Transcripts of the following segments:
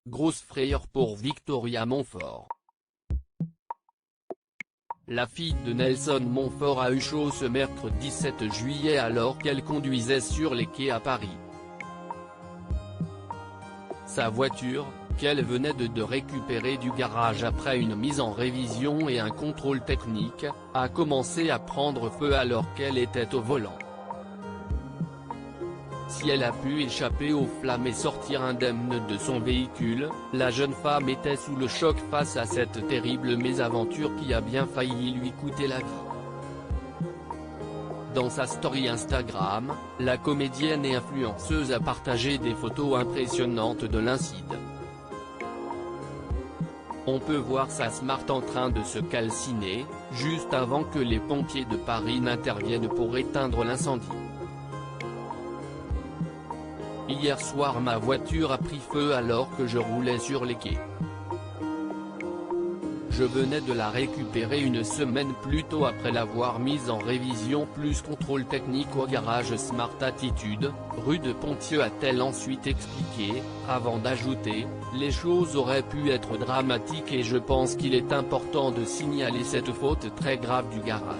grosse frayeur pour Victoria Montfort. La fille de Nelson Montfort a eu chaud ce mercredi 7 juillet alors qu'elle conduisait sur les quais à Paris. Sa voiture, qu'elle venait de récupérer du garage après une mise en révision et un contrôle technique, a commencé à prendre feu alors qu'elle était au volant. Si elle a pu échapper aux flammes et sortir indemne de son véhicule, la jeune femme était sous le choc face à cette terrible mésaventure qui a bien failli lui coûter la vie. Dans sa story Instagram, la comédienne et influenceuse a partagé des photos impressionnantes de l'incident. On peut voir sa Smart en train de se calciner, juste avant que les pompiers de Paris n'interviennent pour éteindre l'incendie. Hier soir ma voiture a pris feu alors que je roulais sur les quais. Je venais de la récupérer une semaine plus tôt après l'avoir mise en révision plus contrôle technique au garage Smart Attitude, rue de Pontieux, a-t-elle ensuite expliqué, avant d'ajouter « Les choses auraient pu être dramatiques et je pense qu'il est important de signaler cette faute très grave du garage ».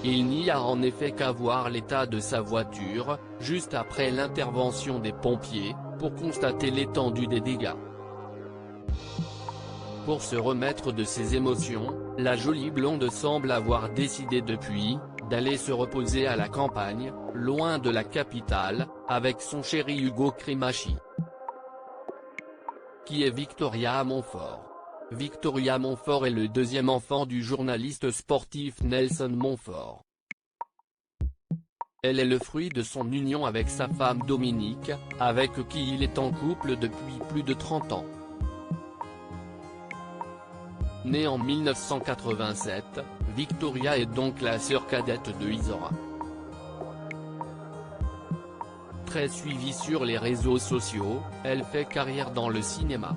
Il n'y a en effet qu'à voir l'état de sa voiture, juste après l'intervention des pompiers, pour constater l'étendue des dégâts. Pour se remettre de ses émotions, la jolie blonde semble avoir décidé depuis, d'aller se reposer à la campagne, loin de la capitale, avec son chéri Hugo Crémachi. Qui est Victoria Montfort? Victoria Montfort est le deuxième enfant du journaliste sportif Nelson Montfort. Elle est le fruit de son union avec sa femme Dominique, avec qui il est en couple depuis plus de 30 ans. Née en 1987, Victoria est donc la sœur cadette de Isora. Très suivie sur les réseaux sociaux, elle fait carrière dans le cinéma.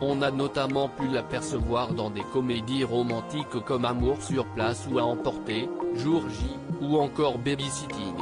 On a notamment pu l'apercevoir dans des comédies romantiques comme Amour sur place ou À emporter, Jour J, ou encore Babysitting.